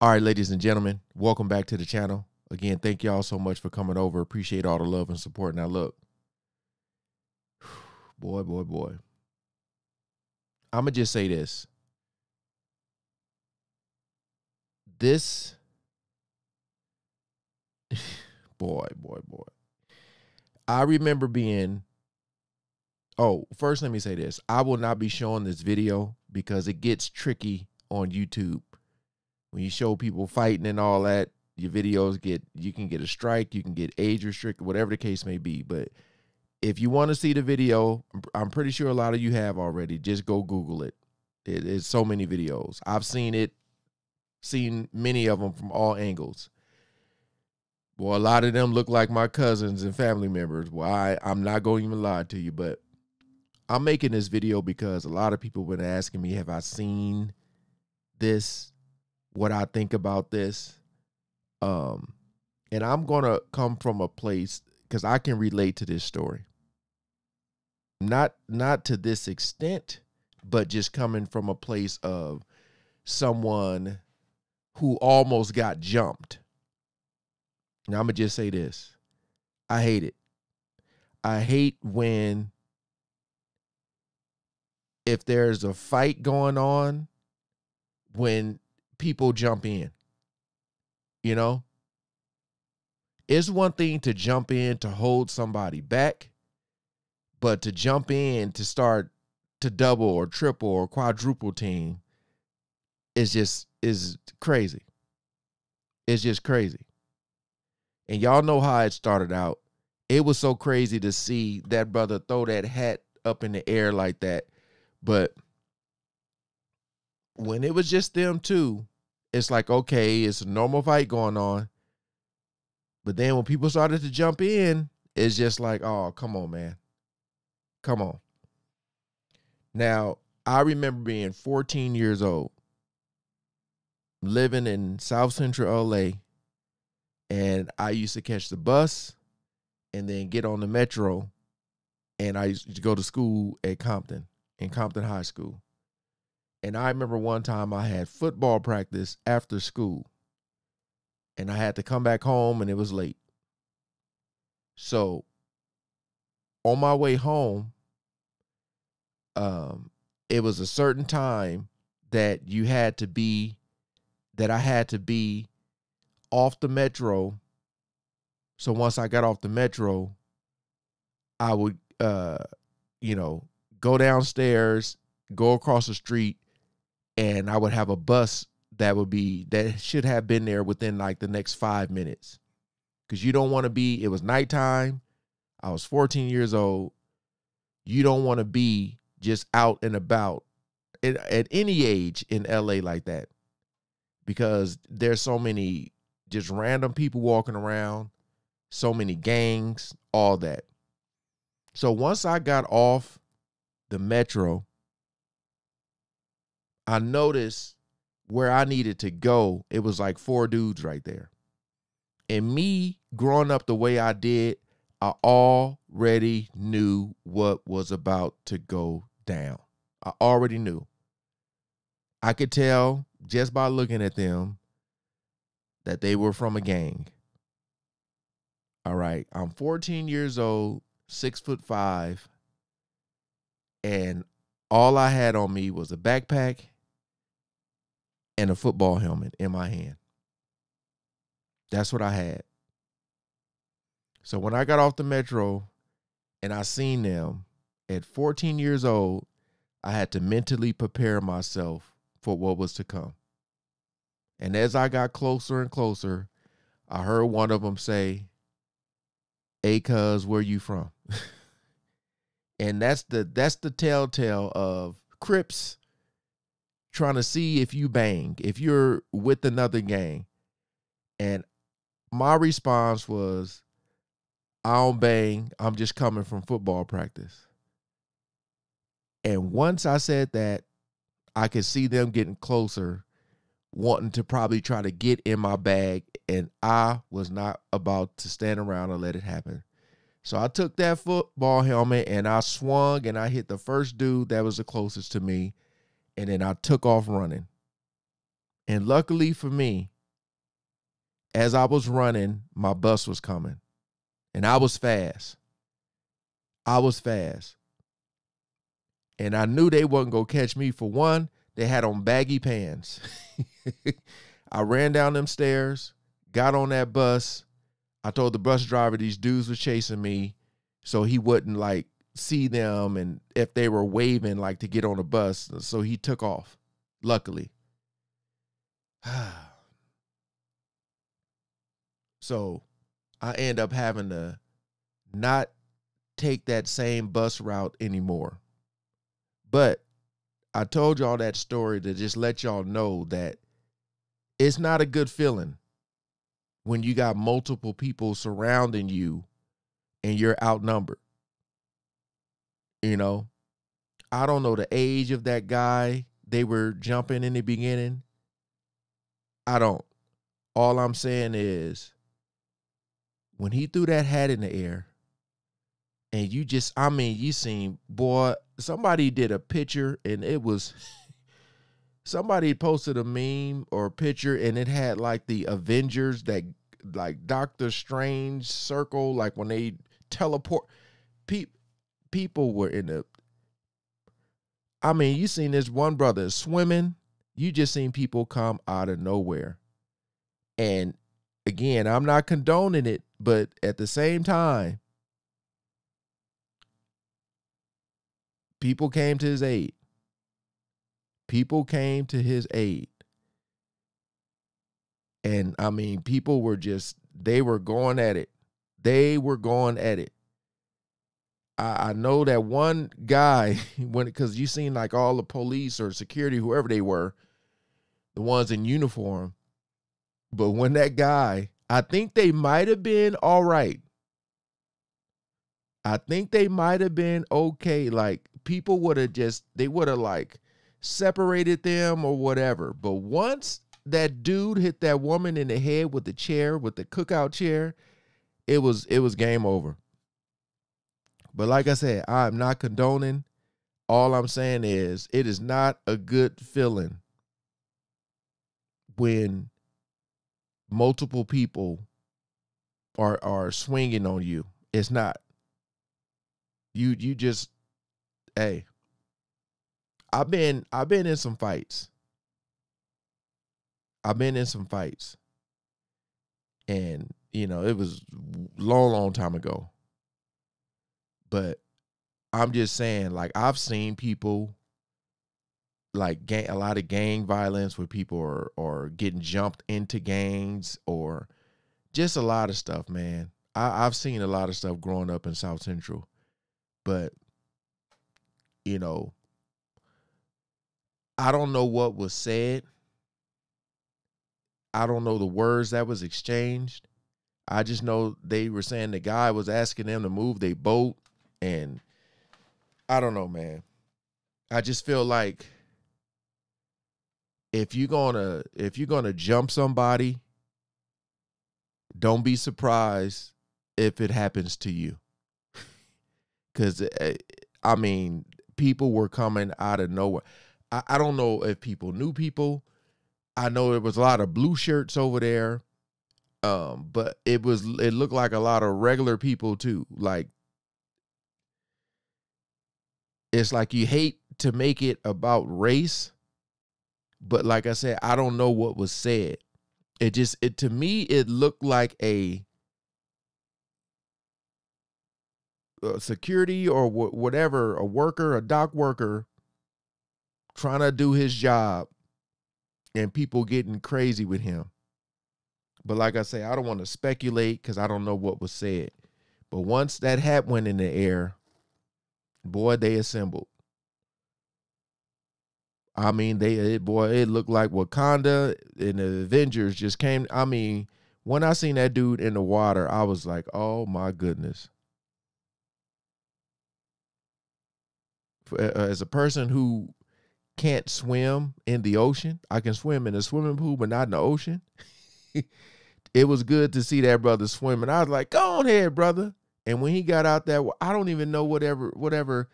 All right, ladies and gentlemen, welcome back to the channel. Again, thank y'all so much for coming over. Appreciate all the love and support. Now, look, boy. I'm going to just say this. This, boy. I remember being, first let me say this. I will not be showing this video because it gets tricky on YouTube. When you show people fighting and all that, your videos you can get a strike, you can get age restricted, whatever the case may be. But if you want to see the video, I'm pretty sure a lot of you have already. Just go Google it. It's so many videos. I've seen many of them from all angles. Well, a lot of them look like my cousins and family members. Well, I'm not going to even lie to you, but I'm making this video because a lot of people have been asking me, have I seen this? What I think about this? And I'm going to come from a place because I can relate to this story. Not to this extent, but just coming from a place of someone who almost got jumped. Now, I'm going to just say this. I hate it. I hate when, if there's a fight going on, when people jump in. You know? It's one thing to jump in to hold somebody back, but to jump in to start to double or triple or quadruple team is crazy. It's just crazy. And y'all know how it started out. It was so crazy to see that brother throw that hat up in the air like that. But when it was just them two, it's like, okay, it's a normal fight going on. But then when people started to jump in, it's just like, oh, come on, man. Come on. Now, I remember being 14 years old, living in South Central LA, and I used to catch the bus and then get on the metro, and I used to go to school at Compton, in Compton High School. And I remember one time I had football practice after school, and I had to come back home, and it was late. So on my way home, it was a certain time that I had to be off the metro. So once I got off the metro, I would, go downstairs, go across the street, and I would have a bus that should have been there within like the next 5 minutes. Because you don't want to be, it was nighttime. I was 14 years old. You don't want to be just out and about at any age in LA like that. Because there's so many just random people walking around, so many gangs, all that. So once I got off the metro, I noticed where I needed to go, it was like 4 dudes right there. And me growing up the way I did, I already knew what was about to go down. I already knew. I could tell just by looking at them that they were from a gang. All right. I'm 14 years old, 6'5", and all I had on me was a backpack and a football helmet in my hand. That's what I had. So when I got off the metro and I seen them at 14 years old, I had to mentally prepare myself for what was to come. And as I got closer and closer, I heard one of them say, "Hey, cuz, where you from?" And that's the telltale of Crips trying to see if you bang, if you're with another gang. And my response was, I don't bang, I'm just coming from football practice. And once I said that, I could see them getting closer, wanting to probably try to get in my bag, and I was not about to stand around and let it happen. So I took that football helmet and I swung and I hit the first dude that was the closest to me, and then I took off running. And luckily for me, As I was running, my bus was coming. And I was fast. I was fast. And I knew they wasn't going to catch me. For one, they had on baggy pants. I ran down them stairs, got on that bus. I told the bus driver these dudes was chasing me so he wouldn't like see them and if they were waving like to get on the bus. So he took off, luckily. So I end up having to not take that same bus route anymore. But I told y'all that story to just let y'all know that it's not a good feeling when you got multiple people surrounding you and you're outnumbered. You know, I don't know the age of that guy they were jumping in the beginning. I don't. All I'm saying is when he threw that hat in the air and you just, I mean, you seen, boy, somebody did a picture and it was, somebody posted a meme or a picture and it had like the Avengers, that like Doctor Strange circle, like when they teleport. People were in the, I mean, you seen this one brother swimming. You just seen people come out of nowhere. And again, I'm not condoning it, but at the same time, people came to his aid. People came to his aid. And I mean, people were just, they were going at it. They were going at it. I know that one guy, because you seen like all the police or security, whoever they were, the ones in uniform. But when that guy, I think they might have been all right. I think they might have been okay. Like people would have just, they would have like separated them or whatever. But once that dude hit that woman in the head with the chair, with the cookout chair, it was game over. But like I said, I'm not condoning. All I'm saying is it is not a good feeling when multiple people are swinging on you. It's not. You just, hey, I've been in some fights. I've been in some fights. And, you know, it was long time ago. But I'm just saying, like, I've seen people, like, a lot of gang violence where people are getting jumped into gangs or just a lot of stuff, man. I've seen a lot of stuff growing up in South Central. But, you know, I don't know what was said. I don't know the words that was exchanged. I just know they were saying the guy was asking them to move their boat. And I don't know, man. I just feel like if you're gonna jump somebody, don't be surprised if it happens to you. Because, I mean, people were coming out of nowhere. I don't know if people knew people. I know there was a lot of blue shirts over there. But it looked like a lot of regular people too. Like, it's like you hate to make it about race, but like I said, I don't know what was said. To me, it looked like a security or whatever, a worker, a dock worker trying to do his job and people getting crazy with him. But like I say, I don't want to speculate because I don't know what was said. But once that hat went in the air, boy, they assembled. I mean, it looked like Wakanda and the Avengers just came. I mean, when I seen that dude in the water, I was like, oh my goodness. As a person who can't swim in the ocean, I can swim in a swimming pool, but not in the ocean. It was good to see that brother swimming. I was like, go on ahead, brother. And when he got out there, I don't even know whatever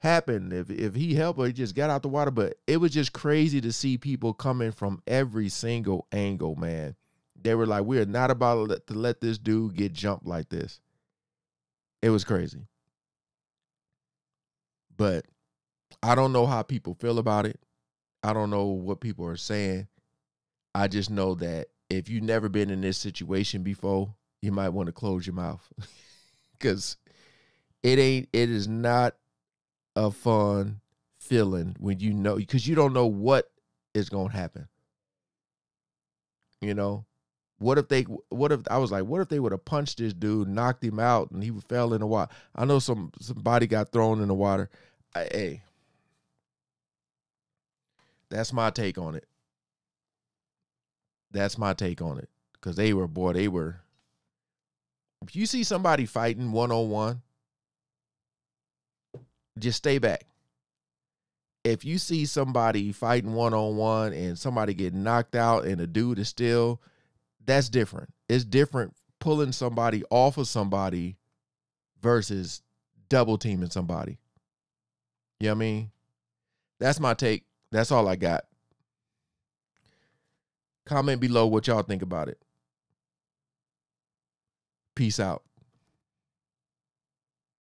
happened, if he helped or he just got out the water. But it was just crazy to see people coming from every single angle, man. They were like, we are not about to let this dude get jumped like this. It was crazy. But I don't know how people feel about it. I don't know what people are saying. I just know that if you've never been in this situation before, you might want to close your mouth. Because it is not a fun feeling when you know, because you don't know what is going to happen. You know, what if I was like, what if they would have punched this dude, knocked him out, and he fell in the water? I know somebody got thrown in the water. Hey, that's my take on it. That's my take on it. Because they were. If you see somebody fighting one-on-one, just stay back. If you see somebody fighting one-on-one and somebody get knocked out and the dude is still, that's different. It's different pulling somebody off of somebody versus double teaming somebody. You know what I mean? That's my take. That's all I got. Comment below what y'all think about it. Peace out.